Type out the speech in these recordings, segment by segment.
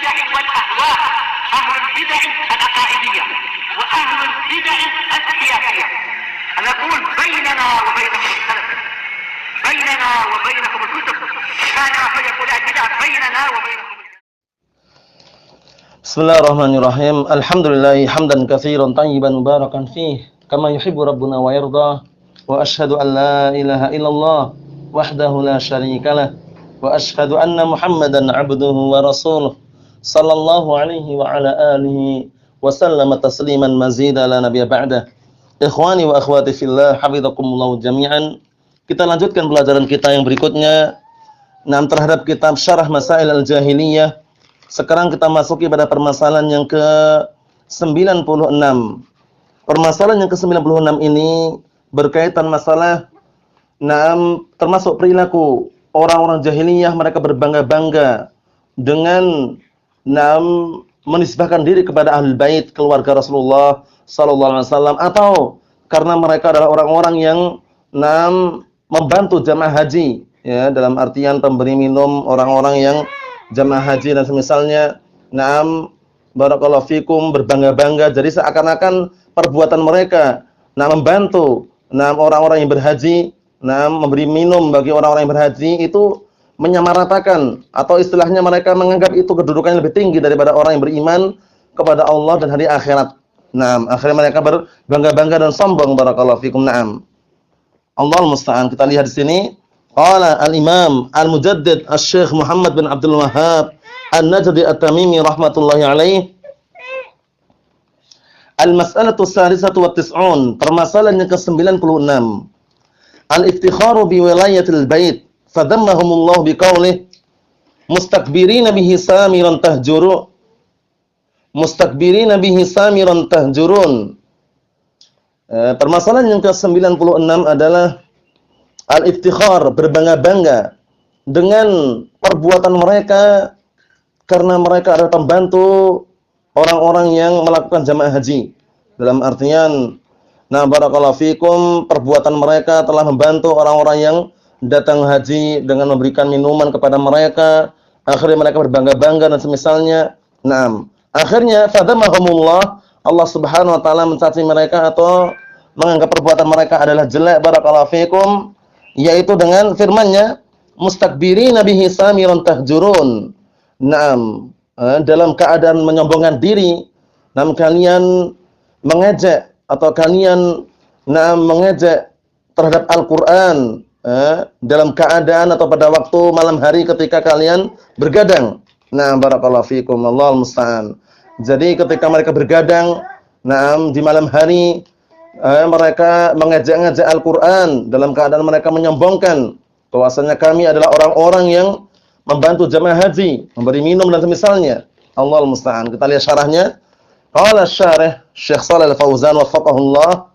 البدع والأهواء، أهل البدع العقائدية وأهل البدع السياسية. نقول بيننا وبينكم السلف، بيننا وبينكم الكتب، كان فيقول البدع بيننا وبينكم. Bismillahirrahmanirrahim. Alhamdulillahi hamdan katsiran tayyiban mubarakan fih, kama yuhibbu rabbuna wa yarda. Wa asyhadu an la ilaha illallah wahdahu la syarikalah wa asyhadu anna Muhammadan 'abduhu wa rasuluh sallallahu alaihi wa ala alihi wa sallama tasliman mazida la nabiyya ba'dah. Ikhwani wa akhwati fillah, hafizakumullah jami'an. Kita lanjutkan pelajaran kita yang berikutnya terhadap kitab Syarah Masail al-Jahiliyah. Sekarang kita masuki pada permasalahan yang ke-96. Permasalahan yang ke-96 ini berkaitan masalah termasuk perilaku orang-orang jahiliyah. Mereka berbangga-bangga dengan menisbahkan diri kepada Ahlul Bait, keluarga Rasulullah sallallahu alaihi wasallam, atau karena mereka adalah orang-orang yang membantu jamaah haji, ya, dalam artian pemberi minum orang-orang yang jamaah haji dan semisalnya. Barakallahu fikum, berbangga-bangga. Jadi seakan-akan perbuatan mereka membantu orang-orang yang berhaji, memberi minum bagi orang-orang yang berhaji, itu menyamaratakan, atau istilahnya mereka menganggap itu kedudukannya lebih tinggi daripada orang yang beriman kepada Allah dan hari akhirat. Akhirnya mereka berbangga-bangga dan sombong. Barakallahu fikum. Allahul musta'an. Kita lihat di sini. Qala al-Imam al-Mujaddid Asy-Syaikh Muhammad bin Abdul Wahhab An-Najdi At-Tamimi rahmatullahi alaih. Al-mas'alatu as-salisatu wa tis'un, permasalahan yang ke-96. Al-iftikharu bi wilayatil bait, fadammahumullah biqaulih mustakbirina bihi samiran tahjuru. Mustakbirina bihi samiran tahjurun. Permasalahan yang ke-96 adalah al-iftikhar, berbangga-bangga dengan perbuatan mereka karena mereka adalah pembantu orang-orang yang melakukan jamaah haji. Dalam artian, barakallahu fikum, perbuatan mereka telah membantu orang-orang yang datang haji dengan memberikan minuman kepada mereka. Akhirnya mereka berbangga-bangga dan semisalnya. Akhirnya fadamahumullah, Allah Subhanahu wa taala mencaci mereka atau menganggap perbuatan mereka adalah jelek. Barakallahu fikum, yaitu dengan firman-Nya mustakbirina bihi samiran tahjurun. Dalam keadaan menyombongkan diri, kalian mengejek atau kalian mengejek terhadap Al-Qur'an dalam keadaan atau pada waktu malam hari ketika kalian bergadang. Barakallahu fikum, Allahul musta'an. Jadi ketika mereka bergadang di malam hari, mereka mengejek-ngejek Al-Qur'an dalam keadaan mereka menyombongkan bahwasanya kami adalah orang-orang yang membantu jamaah haji, memberi minum dan semisalnya. Allahul musta'an. Kita lihat syarahnya. Qala syarih Syekh Shalih Al-Fauzan wafaqahullah,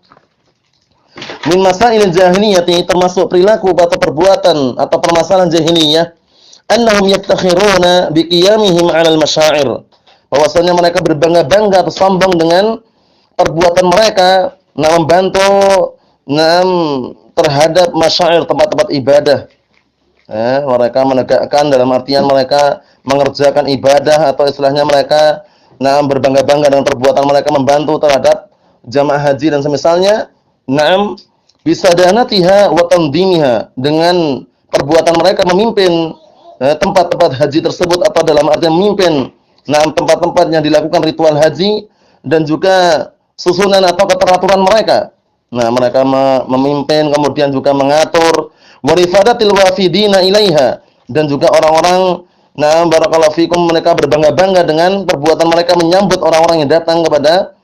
min masailil jahiliyati, termasuk perilaku atau perbuatan atau permasalahan jahiliyah, annahum yaftakhiruna biqiyamihim 'alal masyair, bahwasanya mereka berbangga-bangga atau sombong dengan perbuatan mereka membantu terhadap masyair, tempat-tempat ibadah. Mereka menegakkan, dalam artian mereka mengerjakan ibadah, atau istilahnya mereka berbangga-bangga dengan perbuatan mereka membantu terhadap jamaah haji dan semisalnya. Bisadanatiha wa tanzimiha, dengan perbuatan mereka memimpin tempat-tempat haji tersebut, atau dalam artian memimpin tempat-tempat yang dilakukan ritual haji dan juga susunan atau keteraturan mereka. Mereka memimpin, kemudian juga mengatur warifadatil wafidina ilaiha, dan juga orang-orang barakallahu fikum, mereka berbangga-bangga dengan perbuatan mereka menyambut orang-orang yang datang kepada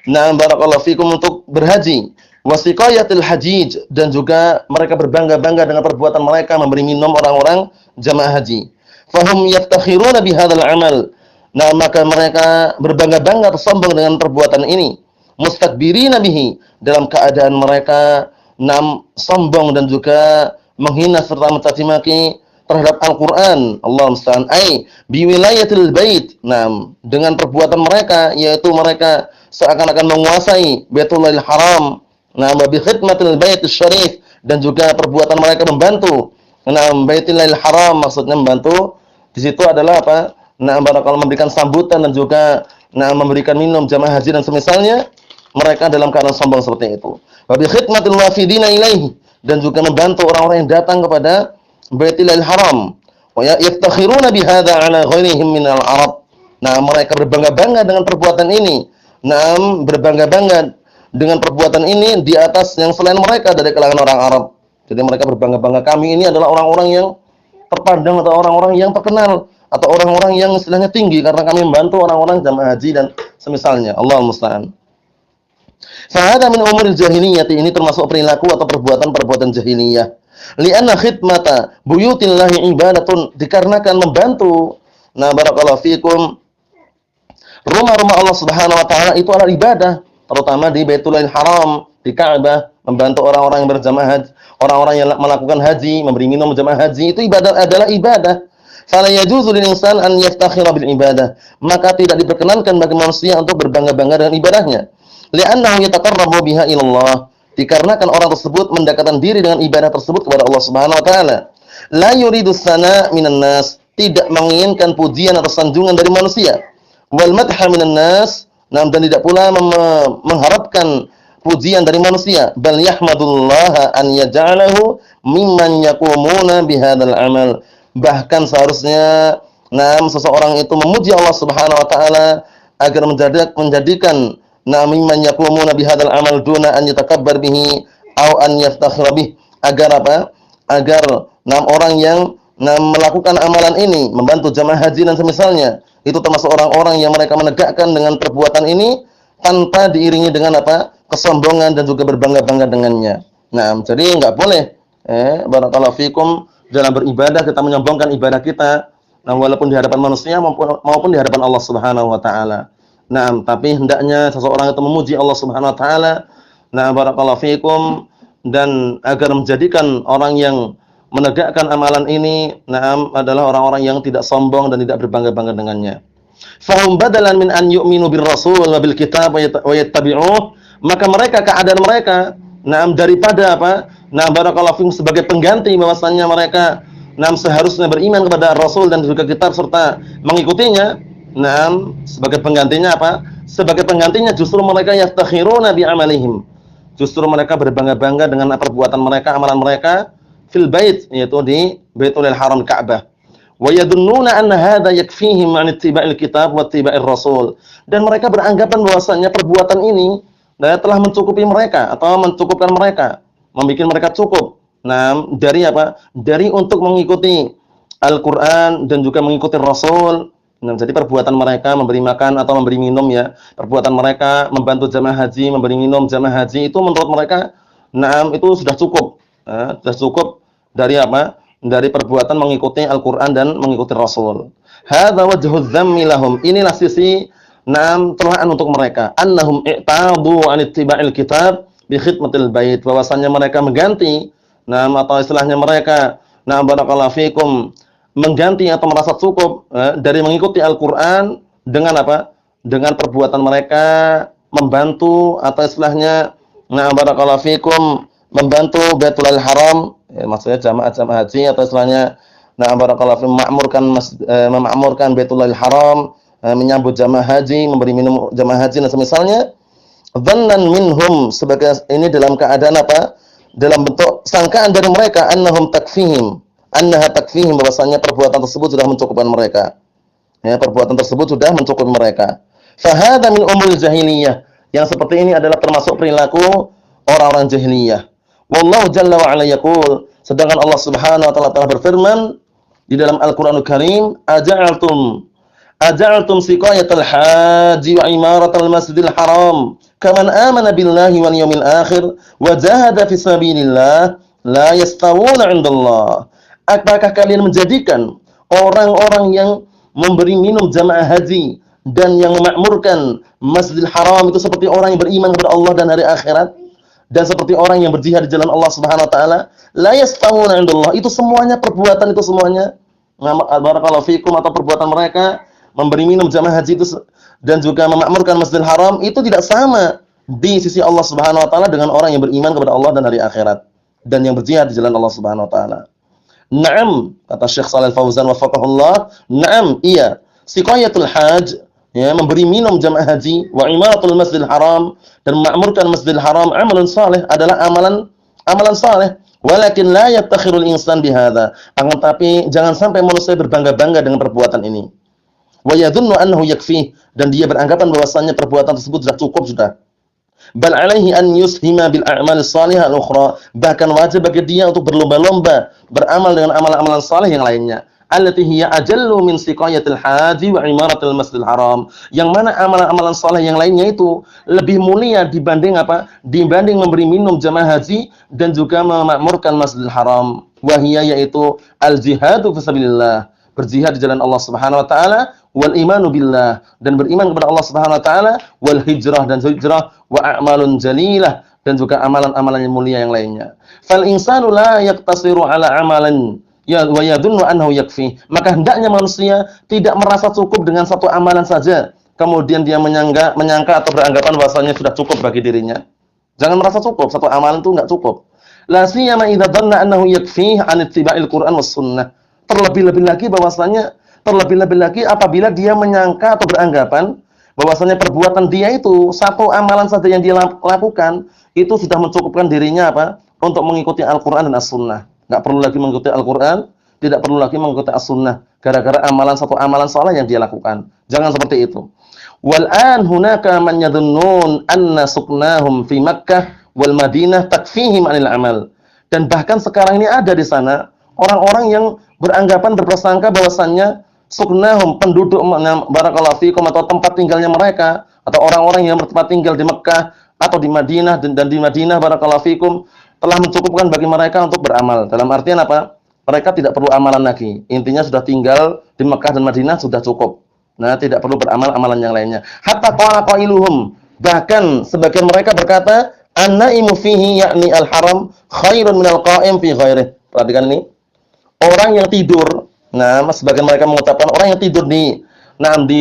barakallahu fikum untuk berhaji. Wasiqayatil hajij, dan juga mereka berbangga-bangga dengan perbuatan mereka memberi minum orang-orang jamaah haji. Fahum yaftakhiruna bihadzal amal. Maka mereka berbangga-bangga atau sombong dengan perbuatan ini. Mustakbirina bihi, dalam keadaan mereka sombong dan juga menghina serta mencaci maki terhadap Al-Qur'an. Allah musta'an. Bi wilayatil bait. Dengan perbuatan mereka, yaitu mereka seakan-akan menguasai Baitullahil Haram. Wa bi khidmatil baitis syarif, dan juga perbuatan mereka membantu Baitullahil Haram, maksudnya membantu di situ adalah apa? barakallahu memberikan sambutan dan juga memberikan minum jamaah haji dan semisalnya, mereka dalam keadaan sombong seperti itu. Wa bi khidmatil wafidina ilaihi, dan juga membantu orang-orang yang datang kepada Baitul Haram. Wa yaftakhiruna bihadza ala ghairihim minal Arab. Mereka berbangga-bangga dengan perbuatan ini. Berbangga-bangga dengan perbuatan ini di atas yang selain mereka dari kalangan orang Arab. Jadi mereka berbangga-bangga, kami ini adalah orang-orang yang terpandang atau orang-orang yang terkenal atau orang-orang yang istilahnya tinggi karena kami membantu orang-orang jamaah haji dan semisalnya. Allahul musta'an. Fahada min umuril jahiliyah, ini termasuk perilaku atau perbuatan-perbuatan jahiliyah. Li'anna khidmata buyutillahi ibadatun, dikarenakan membantu barakallahu fikum rumah-rumah Allah Subhanahu wa taala itu adalah ibadah, terutama di Baitul Haram, di Ka'bah, membantu orang-orang yang berjamaah haji, orang-orang yang melakukan haji, memberi minum jamaah haji, itu adalah ibadah. Fala yajuzu lil insan an yaftakhira bil ibadah, maka tidak diperkenankan bagi manusia untuk berbangga-bangga dengan ibadahnya. Li'annahu yataqarrabu biha ila Allah, dikarenakan orang tersebut mendekatkan diri dengan ibadah tersebut kepada Allah Subhanahu wa taala. La yuridu sana minan nas, tidak menginginkan pujian atau sanjungan dari manusia. Wal madha minan nas, dan tidak pula mengharapkan pujian dari manusia. Bal yahmadullaha an yaj'alahu mimman yaqumuna bihadzal amal. Bahkan seharusnya seseorang itu memuji Allah Subhanahu wa taala agar menjadikan mimman yaqumuna bihadzal amal duna an yatakabbar bihi aw an yaftakhira bih, agar apa? Agar orang yang melakukan amalan ini, membantu jamaah haji dan semisalnya, itu termasuk orang-orang yang mereka menegakkan dengan perbuatan ini tanpa diiringi dengan apa? Kesombongan dan juga berbangga-bangga dengannya. Jadi enggak boleh barakallahu fikum dalam beribadah kita menyombongkan ibadah kita, walaupun di hadapan manusia maupun di hadapan Allah Subhanahu wa taala. Tapi hendaknya seseorang itu memuji Allah Subhanahu wa taala, barakallahu fikum, dan agar menjadikan orang yang menegakkan amalan ini adalah orang-orang yang tidak sombong dan tidak berbangga-bangga dengannya. Fahum badalan min an yu'minu bir rasul wa bil kitab wa yattabi'uh, maka mereka, keadaan mereka daripada apa? Barakallahu fikum, sebagai pengganti bahwasannya mereka seharusnya beriman kepada Rasul dan juga kitab serta mengikutinya. Sebagai penggantinya apa? Sebagai penggantinya justru mereka yaftakhiruna bi amalihim. Justru mereka berbangga-bangga dengan perbuatan mereka, amalan mereka fil bait, yaitu di Baitul Haram Ka'bah. Wa yadunnuna anna hadza yakfihim 'an ittiba'il kitab wa ittiba'ir rasul. Dan mereka beranggapan bahwasanya perbuatan ini telah mencukupi mereka atau mencukupkan mereka, membuat mereka cukup. Dari apa? Dari untuk mengikuti Al-Qur'an dan juga mengikuti Rasul. Jadi perbuatan mereka memberi makan atau memberi minum, ya, perbuatan mereka membantu jamaah haji, memberi minum jamaah haji, itu menurut mereka itu sudah cukup. Sudah cukup dari apa? Dari perbuatan mengikuti Al-Qur'an dan mengikuti Rasul. Hadza wajhu dzammi lahum. Inilah sisi celaan untuk mereka. Annahum i'tadu 'an ittiba'il kitab bi khidmatil bait. Bahwasanya mereka mengganti atau istilahnya mereka barakallahu fikum mengganti atau merasa cukup dari mengikuti Al-Qur'an dengan apa? Dengan perbuatan mereka membantu atau istilahnya barakallahu fikum membantu Baitul Haram, maksudnya jamaah haji atau istilahnya barakallahu fikum memakmurkan Baitul Haram, menyambut jamaah haji, memberi minum jamaah haji dan semisalnya. Dhannan minhum, sebagai ini dalam keadaan apa? Dalam bentuk sangkaan dari mereka, annaha takfihim, bahwasanya perbuatan tersebut sudah mencukupkan mereka. Ya, perbuatan tersebut sudah mencukupi mereka. Fa hadza min umuril jahiliyah. Yang seperti ini adalah termasuk perilaku orang-orang jahiliyah. Wallahu jalla wa ala yaqul, sedangkan Allah Subhanahu wa taala telah berfirman di dalam Al-Qur'anul Karim, Aja'altum siqayatal haji wa imaratal masjidil haram kaman amana billahi wal yawmil akhir wa jahada fi sabilillah la yastawuna 'indallah. Apakah kalian menjadikan orang-orang yang memberi minum jamaah haji dan yang memakmurkan Masjidil Haram itu seperti orang yang beriman kepada Allah dan hari akhirat, dan seperti orang yang berjihad di jalan Allah Subhanahu wa taala? La yastawuna 'indallah. Itu semuanya perbuatan, itu semuanya barakallahu fikum, atau perbuatan mereka memberi minum jamaah haji itu dan juga memakmurkan Masjidil Haram itu tidak sama di sisi Allah Subhanahu wa taala dengan orang yang beriman kepada Allah dan hari akhirat dan yang berjihad di jalan Allah Subhanahu wa taala. Naam, kata Syekh Shalal Fauzan wafaqahullah, naam, iya. Siqayatul haj, ya, memberi minum jamaah haji, wa imaratul masjidil haram, dan memakmurkan masjidil haram, amalun saleh, adalah amalan saleh. Walakin la yattakhirul insan bihadza. Akan tapi jangan sampai manusia berbangga-bangga dengan perbuatan ini. Wa yadhunnu annahu yakfi, dan dia beranggapan bahwasanya perbuatan tersebut sudah cukup sudah. Bal alaihi an yushima bil a'mal salihah al-ukhra, bahkan wajib bagi dia untuk berlomba-lomba beramal dengan amalan-amalan saleh yang lainnya. Allati hiya ajallu min siqayatil haji wa imaratil masjidil haram, yang mana amalan-amalan saleh yang lainnya itu lebih mulia dibanding apa? Dibanding memberi minum jamaah haji dan juga memakmurkan Masjidil Haram. Wahiyya, yaitu al-jihadu fisabilillah, berjihad di jalan Allah Subhanahu wa taala, wal imanu billah, dan beriman kepada Allah Subhanahu wa taala, wal hijrah, dan hijrah, wa a'malun jalilah, dan juga amalan-amalan yang mulia yang lainnya. Fal insanu la yaqtasiru ala amalan ya wa yadhunnu annahu yakfi. Maka hendaknya manusia tidak merasa cukup dengan satu amalan saja, kemudian dia menyangka atau beranggapan bahwasanya sudah cukup bagi dirinya. Jangan merasa cukup, satu amalan itu enggak cukup. La siyama idza dhanna annahu yakfi an ittiba'il Qur'an was sunnah. Terlebih-lebih lagi apabila dia menyangka atau beranggapan bahwasanya perbuatan dia itu satu amalan saja yang dia lakukan itu sudah mencukupkan dirinya apa? Untuk mengikuti Al-Qur'an dan As-Sunnah. Enggak perlu lagi mengikuti Al-Qur'an, tidak perlu lagi mengikuti As-Sunnah gara-gara satu amalan saleh yang dia lakukan. Jangan seperti itu. Wal an hunaka man yadhunnun anna suknahum fi Makkah wal Madinah takfihim 'anil amal. Dan bahkan sekarang ini ada di sana orang-orang yang beranggapan berprasangka bahwasannya suknahum, penduduk barakallahu fikum, atau tempat tinggalnya mereka, atau orang-orang yang bertempat tinggal di Mekah atau di Madinah, dan di Madinah barakallahu fikum telah mencukupkan bagi mereka untuk beramal. Dalam artian apa? Mereka tidak perlu amalan lagi. Intinya sudah tinggal di Mekah dan Madinah sudah cukup. Nah, tidak perlu beramal amalan yang lainnya. Hatta qala qailuhum, bahkan sebagian mereka berkata, an-naimu fihi yakni al-haram khairun minal qa'im fi ghairihi. Perhatikan ini. Orang yang tidur, nah, sebagian mereka mengucapkan orang yang tidur di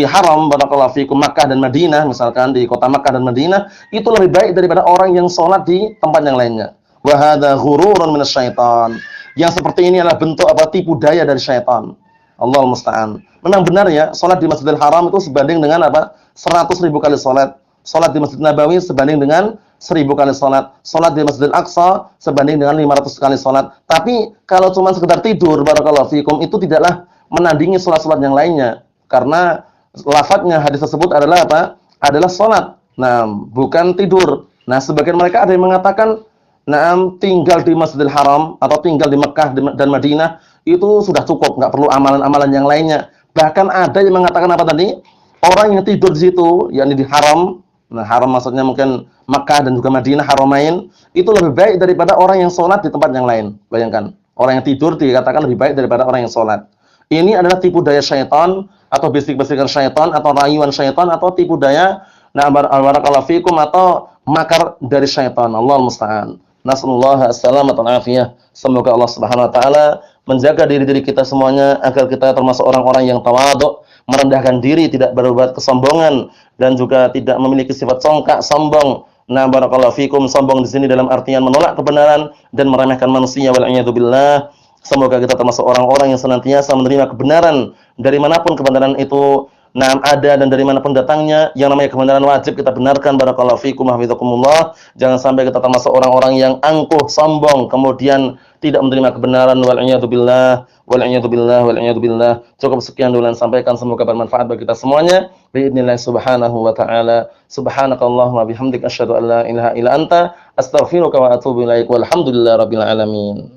haram barakallahu fikum Makkah dan Madinah, misalkan di kota Makkah dan Madinah, itu lebih baik daripada orang yang sholat di tempat yang lainnya. Wa hadza ghururun minasyaitan. Yang seperti ini adalah bentuk apa? Tipu daya dari syaitan. Allahul musta'an. Memang benar ya, sholat di Masjidil Haram itu sebanding dengan apa? 100.000 kali sholat. Sholat di Masjid Nabawi sebanding dengan 1.000 kali sholat. Sholat di Masjidil Aqsa sebanding dengan 500 kali sholat. Tapi kalau cuma sekedar tidur barakallahu fikum, itu tidaklah menandingi sholat-sholat yang lainnya. Karena lafadznya hadis tersebut adalah apa? Adalah sholat. Nah, bukan tidur. Nah, sebagian mereka ada yang mengatakan, nah, tinggal di Masjidil Haram atau tinggal di Mekah dan Madinah itu sudah cukup, nggak perlu amalan-amalan yang lainnya. Bahkan ada yang mengatakan apa tadi? Orang yang tidur di situ, yakni di haram. Nah, haram maksudnya mungkin Mekah dan juga Madinah, haramain, itu lebih baik daripada orang yang sholat di tempat yang lain. Bayangkan, orang yang tidur dikatakan lebih baik daripada orang yang sholat. Ini adalah tipu daya syaitan, atau bisik-bisikan syaitan, atau rayuan syaitan, atau tipu daya barakallahu fikum, atau makar dari syaitan. Allahul musta'an. Nasallallahu as-salamata wal afiyah. Semoga Allah Subhanahu wa taala menjaga diri-diri kita semuanya agar kita termasuk orang-orang yang tawadhu, merendahkan diri, tidak berbuat kesombongan, dan juga tidak memiliki sifat songkak, sombong. Nah, barakallahu fikum, sombong di sini dalam artian menolak kebenaran dan meremehkan manusia, wal a'yadu billah. Semoga kita termasuk orang-orang yang senantiasa menerima kebenaran dari manapun kebenaran itu ada dan dari manapun datangnya. Yang namanya kebenaran wajib kita benarkan. Barakallahu fikum, hafizakumullah. Jangan sampai kita termasuk orang-orang yang angkuh, sombong, kemudian tidak menerima kebenaran. Wal a'yadu billah, wal a'yadu billah, wal a'yadu billah. Cukup sekian dulu yang sampaikan, semoga bermanfaat bagi kita semuanya. Biidznillah subhanahu wa ta'ala. Subhanakallahumma bihamdik asyhadu an la ilaha illa anta astaghfiruka wa atubu ilaik. Walhamdulillahirabbil alamin.